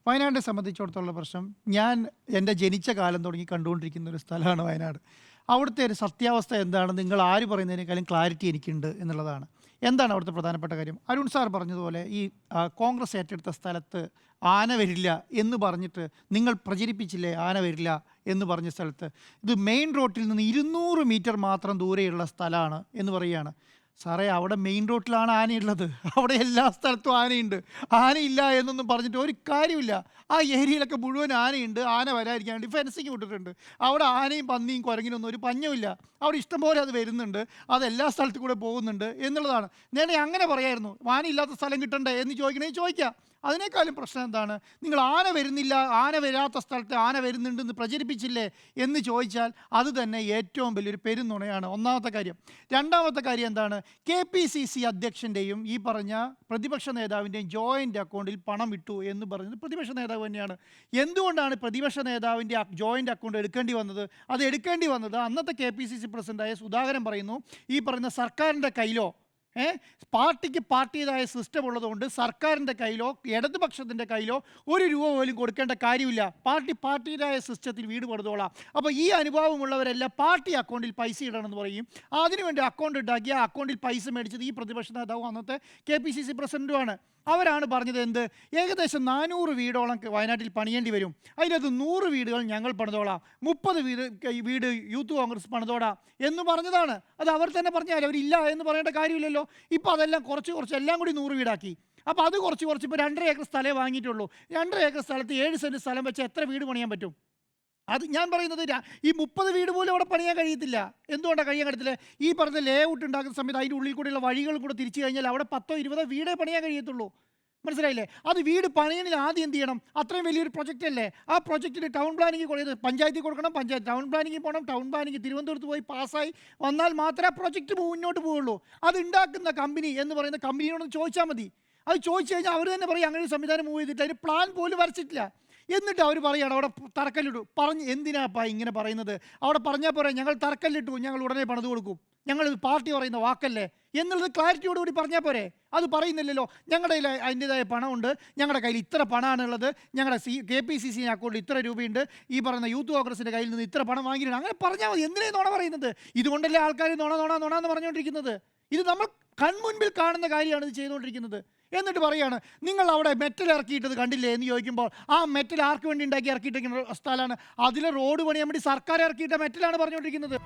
വയനാടിനെ സംബന്ധിച്ചിടത്തോളം പ്രശ്നം ഞാൻ എൻ്റെ ജനിച്ച കാലം തുടങ്ങി കണ്ടുകൊണ്ടിരിക്കുന്ന ഒരു സ്ഥലമാണ് വയനാട്. അവിടുത്തെ ഒരു സത്യാവസ്ഥ എന്താണ് നിങ്ങൾ ആര് പറയുന്നതിനേക്കാളും ക്ലാരിറ്റി എനിക്കുണ്ട് എന്നുള്ളതാണ്. എന്താണ് അവിടുത്തെ പ്രധാനപ്പെട്ട കാര്യം? അരുൺ സാർ പറഞ്ഞതുപോലെ ഈ കോൺഗ്രസ് ഏറ്റെടുത്ത സ്ഥലത്ത് ആന വരില്ല എന്ന് പറഞ്ഞിട്ട് നിങ്ങൾ പ്രചരിപ്പിച്ചില്ലേ ആന വരില്ല എന്ന് പറഞ്ഞ സ്ഥലത്ത് ഇത് മെയിൻ റോട്ടിൽ നിന്ന് 200 മീറ്റർ മാത്രം ദൂരെയുള്ള സ്ഥലമാണ് എന്ന് പറയുകയാണ്. സാറേ, അവിടെ മെയിൻ റോട്ടിലാണ് ആനയുള്ളത്. അവിടെ എല്ലാ സ്ഥലത്തും ആനയുണ്ട്. ആനയില്ല എന്നൊന്നും പറഞ്ഞിട്ട് ഒരു കാര്യമില്ല. ആ ഏരിയയിലൊക്കെ മുഴുവൻ ആനയുണ്ട്. ആന വരാതിരിക്കാൻ വേണ്ടി ഫെൻസിങ് വിട്ടിട്ടുണ്ട്. അവിടെ ആനയും പന്നിയും കുരങ്ങിനൊന്നും ഒരു പഞ്ഞമില്ല. അവിടെ ഇഷ്ടംപോലെ അത് വരുന്നുണ്ട്. അത് എല്ലാ സ്ഥലത്തും കൂടെ പോകുന്നുണ്ട് എന്നുള്ളതാണ്. നേരെ അങ്ങനെ പറയായിരുന്നു, ആനയില്ലാത്ത സ്ഥലം കിട്ടണ്ടേ എന്ന് ചോദിക്കണമെങ്കിൽ ചോദിക്കാം. അതിനേക്കാളും പ്രശ്നം എന്താണ്? നിങ്ങൾ ആന വരുന്നില്ല, ആന വരാത്ത സ്ഥലത്ത് ആന വരുന്നുണ്ടെന്ന് പ്രചരിപ്പിച്ചില്ലേ എന്ന് ചോദിച്ചാൽ അത് തന്നെ ഏറ്റവും വലിയൊരു പെരുന്നുണയാണ്. ഒന്നാമത്തെ കാര്യം. രണ്ടാമത്തെ കാര്യം എന്താണ്? KPCC അധ്യക്ഷൻ്റെയും ഈ പറഞ്ഞ പ്രതിപക്ഷ നേതാവിൻ്റെയും ജോയിൻ്റ് അക്കൗണ്ടിൽ പണം ഇട്ടു എന്ന് പറയുന്നത് പ്രതിപക്ഷ നേതാവ് തന്നെയാണ്. എന്തുകൊണ്ടാണ് പ്രതിപക്ഷ നേതാവിൻ്റെ ജോയിൻ്റ് അക്കൗണ്ട് എടുക്കേണ്ടി വന്നത്? അത് എടുക്കേണ്ടി വന്നത് അന്നത്തെ KPCC പ്രസിഡൻ്റായ സുധാകരൻ പറയുന്നു, ഈ പറയുന്ന സർക്കാരിൻ്റെ കയ്യിലോ പാർട്ടിക്ക് പാർട്ടിയുടേതായ സിസ്റ്റം ഉള്ളതുകൊണ്ട് സർക്കാരിൻ്റെ കയ്യിലോ ഇടതുപക്ഷത്തിൻ്റെ കയ്യിലോ ഒരു രൂപ പോലും കൊടുക്കേണ്ട കാര്യമില്ല. പാർട്ടിയുടേതായ സിസ്റ്റത്തിൽ വീട് പണിതോളാം. അപ്പോൾ ഈ അനുഭവമുള്ളവരെല്ലാം പാർട്ടി അക്കൗണ്ടിൽ പൈസ ഇടണമെന്ന് പറയും. അതിനുവേണ്ടി അക്കൗണ്ട് ഉണ്ടാക്കി ആ അക്കൗണ്ടിൽ പൈസ മേടിച്ചത് ഈ പ്രതിപക്ഷ നേതാവും അന്നത്തെ KPCC പ്രസിഡൻറ്റുമാണ്. അവരാണ് പറഞ്ഞത് എന്ത്? ഏകദേശം 400 വീടോളം വയനാട്ടിൽ പണിയേണ്ടി വരും. അതിനകത്ത് 100 വീടുകൾ ഞങ്ങൾ പണിതോളാം, 30 വീട് യൂത്ത് കോൺഗ്രസ് പണിതോടാം എന്ന് പറഞ്ഞതാണ്. അത് അവർ തന്നെ പറഞ്ഞാൽ അവരില്ല എന്ന് പറയേണ്ട കാര്യമില്ലല്ലോ. ഇപ്പോൾ അതെല്ലാം കുറച്ച് എല്ലാം കൂടി 100 വീടാക്കി. അപ്പോൾ അത് കുറച്ച് ഇപ്പോൾ 2.5 ഏക്കർ സ്ഥലമേ വാങ്ങിയിട്ടുള്ളൂ. 2.5 ഏക്കർ സ്ഥലത്ത് 7 സെൻറ്റ് സ്ഥലം വെച്ച് എത്ര വീട് പണിയാൻ പറ്റും? അത് ഞാൻ പറയുന്നത് ഈ 30 വീട് പോലും അവിടെ പണിയാൻ കഴിയത്തില്ല. എന്തുകൊണ്ടാണ് കഴിയാൻ കഴിയത്തില്ല? ഈ പറഞ്ഞ ലേ ഔട്ട് ഉണ്ടാക്കുന്ന സമയത്ത് അതിൻ്റെ ഉള്ളിൽ കൂടെയുള്ള വഴികൾ കൂടെ തിരിച്ചു കഴിഞ്ഞാൽ അവിടെ 10-20 വീടേ പണിയാൻ കഴിയത്തുള്ളൂ. മനസ്സിലായില്ലേ? അത് വീട് പണിയണിൽ ആദ്യം എന്ത് ചെയ്യണം? അത്രയും വലിയൊരു പ്രൊജക്റ്റ് അല്ലേ? ആ പ്രൊജക്റ്റിന് ടൗൺ പ്ലാനിങ് പഞ്ചായത്തിൽ കൊടുക്കണം. പഞ്ചായത്ത് ടൗൺ പ്ലാനിങ്ങിൽ പോകണം. ടൗൺ പ്ലാനിങ് തിരുവനന്തപുരത്ത് പോയി പാസ്സായി വന്നാൽ മാത്രമേ ആ പ്രൊജക്റ്റ് മുന്നോട്ട് പോവുള്ളൂ. അത് ഉണ്ടാക്കുന്ന കമ്പനി എന്ന് പറയുന്ന കമ്പനിയോടൊന്ന് ചോദിച്ചാൽ മതി. അത് ചോദിച്ചു കഴിഞ്ഞാൽ അവർ തന്നെ പറയും അങ്ങനെ ഒരു സംവിധാനം മൂവ് ചെയ്തിട്ട് അതിന് പ്ലാൻ പോലും വരച്ചിട്ടില്ല. എന്നിട്ട് അവർ പറയുകയാണ് അവിടെ തറക്കല്ലിട്ടു. എന്തിനാപ്പാ ഇങ്ങനെ പറയുന്നത്? അവിടെ പറഞ്ഞാൽ പോരാ, ഞങ്ങൾ തറക്കല്ലിട്ടു, ഞങ്ങൾ ഉടനെ പണിത് കൊടുക്കും, ഞങ്ങൾ പാർട്ടി പറയുന്ന വാക്കല്ലേ എന്നുള്ളത് ക്ലാരിറ്റിയോടുകൂടി പറഞ്ഞാൽ പോരെ? അത് പറയുന്നില്ലല്ലോ. ഞങ്ങളുടെ കയ്യിൽ അതിൻ്റെതായ പണമുണ്ട്, ഞങ്ങളുടെ കയ്യിൽ ഇത്ര പണമാണുള്ളത്, ഞങ്ങളുടെ KPCC അക്കൗണ്ടിൽ ഇത്ര രൂപയുണ്ട്, ഈ പറയുന്ന യൂത്ത് കോൺഗ്രസിൻ്റെ കയ്യിൽ നിന്ന് ഇത്ര പണം വാങ്ങിയിട്ടുണ്ട്, അങ്ങനെ പറഞ്ഞാൽ മതി. എന്തിനാണ് നുണ പറയുന്നത്? ഇതുകൊണ്ടല്ലേ ആൾക്കാർ നുണ എന്ന് പറഞ്ഞുകൊണ്ടിരിക്കുന്നത്? ഇത് നമ്മൾ കൺമുൻപിൽ കാണുന്ന കാര്യമാണ് ഇത് ചെയ്തുകൊണ്ടിരിക്കുന്നത്. എന്നിട്ട് പറയാണ് നിങ്ങൾ അവിടെ മെറ്റൽ ഇറക്കിയിട്ടത് കണ്ടില്ലേ എന്ന് ചോദിക്കുമ്പോൾ ആ മെറ്റൽ ആർക്ക് വേണ്ടി ഉണ്ടാക്കി ഇറക്കിയിട്ടിരിക്കുന്ന സ്ഥലമാണ്. അതിലെ റോഡ് പണിയാൻ വേണ്ടി സർക്കാർ ഇറക്കിയിട്ട മെറ്റലാണ് പറഞ്ഞുകൊണ്ടിരിക്കുന്നത്.